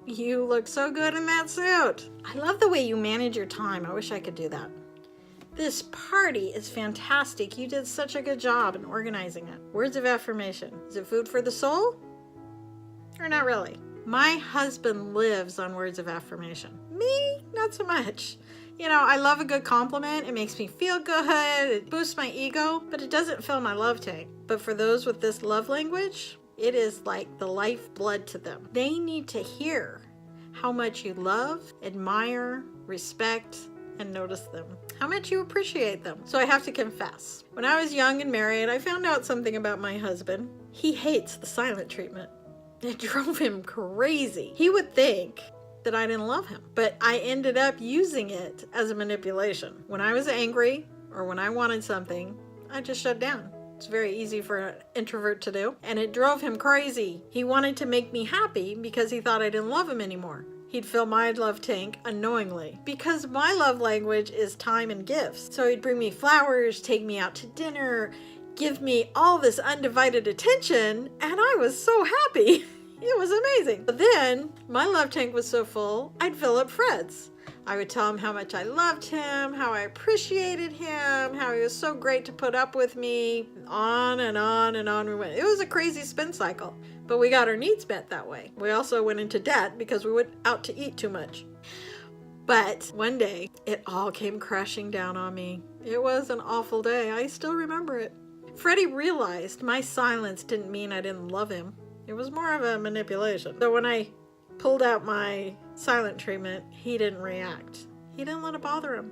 You look so good in that suit. I love the way you manage your time. I wish I could do that. This party is fantastic. You did such a good job in organizing it. Words of affirmation. Is it food for the soul? Or not really? My husband lives on words of affirmation. Me, not so much. You know, I love a good compliment. It makes me feel good. It boosts my ego, but it doesn't fill my love tank. But for those with this love language, it is like the lifeblood to them. They need to hear how much you love, admire, respect, and notice them. How much you appreciate them. So I have to confess, when I was young and married, I found out something about my husband. He hates the silent treatment. It drove him crazy. He would think that I didn't love him, but I ended up using it as a manipulation. When I was angry or when I wanted something, I just shut down. It's very easy for an introvert to do, and it drove him crazy. He wanted to make me happy because he thought I didn't love him anymore. He'd fill my love tank unknowingly because my love language is time and gifts. So he'd bring me flowers, take me out to dinner, give me all this undivided attention, and I was so happy. It was amazing. But then my love tank was so full, I'd fill up Fred's. I would tell him how much I loved him, how I appreciated him, how he was so great to put up with me. On and on and on we went. It was a crazy spin cycle, but we got our needs met that way. We also went into debt because we went out to eat too much. But one day, it all came crashing down on me. It was an awful day. I still remember it. Freddie realized my silence didn't mean I didn't love him. It was more of a manipulation. So when I pulled out my silent treatment, he didn't react. He didn't let it bother him.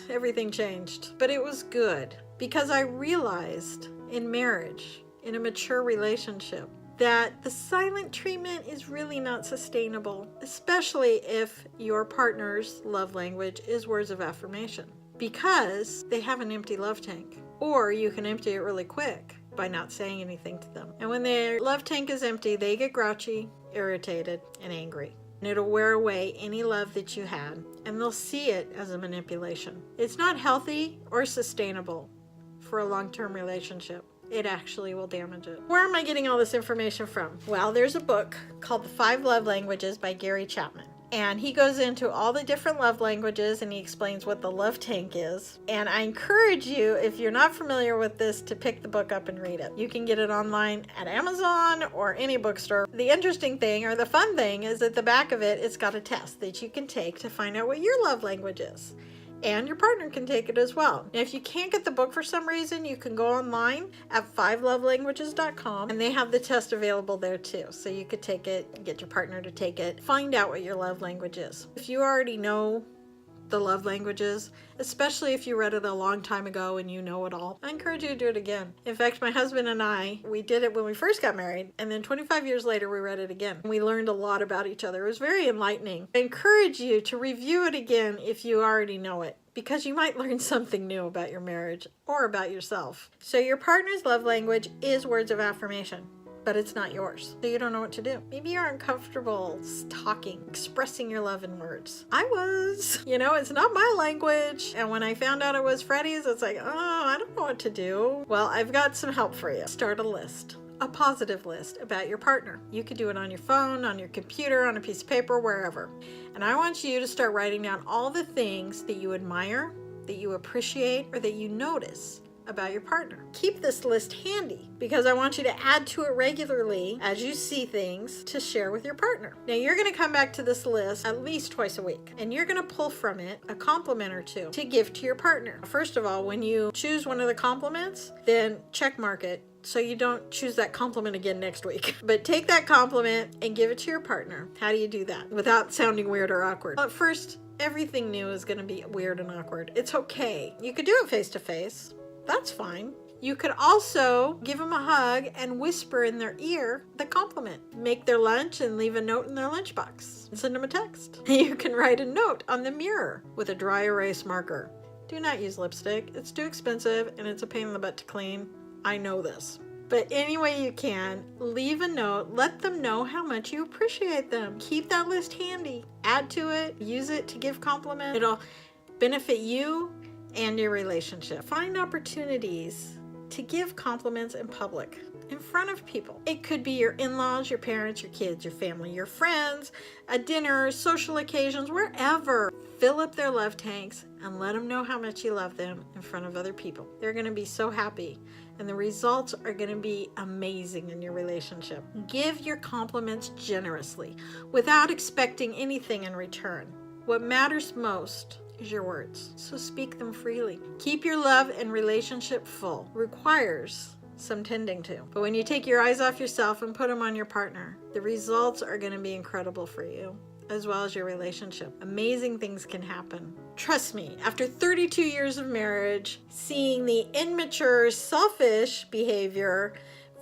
Everything changed. But it was good because I realized in marriage, in a mature relationship, that the silent treatment is really not sustainable, especially if your partner's love language is words of affirmation, because they have an empty love tank, or you can empty it really quick by not saying anything to them. And when their love tank is empty, they get grouchy, irritated, and angry. And it'll wear away any love that you had, and they'll see it as a manipulation. It's not healthy or sustainable for a long-term relationship. It actually will damage it. Where am I getting all this information from? Well, there's a book called The 5 Love Languages by Gary Chapman. And he goes into all the different love languages and he explains what the love tank is. And I encourage you, if you're not familiar with this, to pick the book up and read it. You can get it online at Amazon or any bookstore. The interesting thing, or the fun thing, is at the back of it, it's got a test that you can take to find out what your love language is. And your partner can take it as well. Now, if you can't get the book for some reason, you can go online at 5lovelanguages.com and they have the test available there too. So you could take it, get your partner to take it, find out what your love language is. If you already know the love languages, especially if you read it a long time ago and you know it all, I encourage you to do it again. In fact, my husband and I, we did it when we first got married, and then 25 years later we read it again. We learned a lot about each other. It was very enlightening. I encourage you to review it again if you already know it, because you might learn something new about your marriage or about yourself. So your partner's love language is words of affirmation, but it's not yours. So you don't know what to do. Maybe you're uncomfortable talking, expressing your love in words. I was. You know, it's not my language. And when I found out it was Freddie's, it's like, oh, I don't know what to do. Well, I've got some help for you. Start a list. A positive list about your partner. You could do it on your phone, on your computer, on a piece of paper, wherever. And I want you to start writing down all the things that you admire, that you appreciate, or that you notice about your partner. Keep this list handy because I want you to add to it regularly as you see things to share with your partner. Now you're going to come back to this list at least twice a week and you're going to pull from it a compliment or two to give to your partner. First of all, when you choose one of the compliments, then check mark it so you don't choose that compliment again next week. But take that compliment and give it to your partner. How do you do that without sounding weird or awkward? Well, at first, everything new is going to be weird and awkward. It's okay. You could do it face to face. That's fine. You could also give them a hug and whisper in their ear the compliment. Make their lunch and leave a note in their lunchbox and send them a text. You can write a note on the mirror with a dry erase marker. Do not use lipstick. It's too expensive and it's a pain in the butt to clean. I know this. But any way you can, leave a note. Let them know how much you appreciate them. Keep that list handy. Add to it. Use it to give compliments. It'll benefit you and your relationship. Find opportunities to give compliments in public, in front of people. It could be your in-laws, your parents, your kids, your family, your friends, a dinner, social occasions, wherever. Fill up their love tanks and let them know how much you love them in front of other people. They're going to be so happy, and the results are going to be amazing in your relationship. Give your compliments generously without expecting anything in return. What matters most is your words, so speak them freely. Keep your love and relationship full. Requires some tending to. But when you take your eyes off yourself and put them on your partner, the results are going to be incredible for you, as well as your relationship. Amazing things can happen. Trust me, after 32 years of marriage, seeing the immature, selfish behavior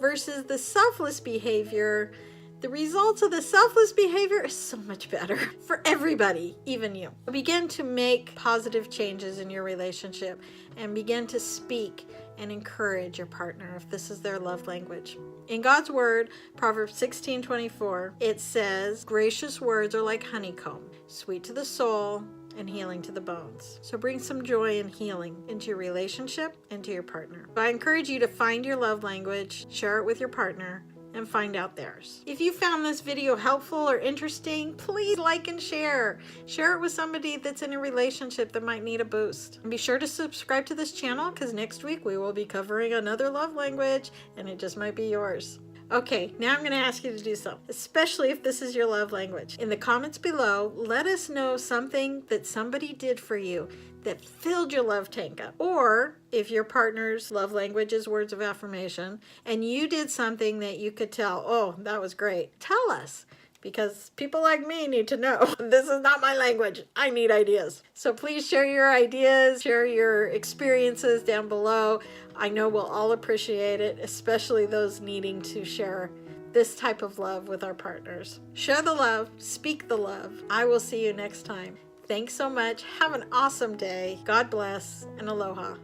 versus the selfless behavior, the results of the selfless behavior is so much better for everybody, even you. Begin to make positive changes in your relationship and begin to speak and encourage your partner if this is their love language. In God's word, Proverbs 16:24, it says, gracious words are like honeycomb, sweet to the soul and healing to the bones. So bring some joy and healing into your relationship and to your partner. So I encourage you to find your love language, share it with your partner, and find out theirs. If you found this video helpful or interesting, please like and share. Share it with somebody that's in a relationship that might need a boost. And be sure to subscribe to this channel, because next week we will be covering another love language, and it just might be yours. Okay, now I'm going to ask you to do something, especially if this is your love language. In the comments below, let us know something that somebody did for you that filled your love tank up. Or if your partner's love language is words of affirmation and you did something that you could tell, oh, that was great, tell us. Because people like me need to know. This is not my language. I need ideas. So please share your ideas, share your experiences down below. I know we'll all appreciate it, especially those needing to share this type of love with our partners. Share the love, speak the love. I will see you next time. Thanks so much. Have an awesome day. God bless and aloha.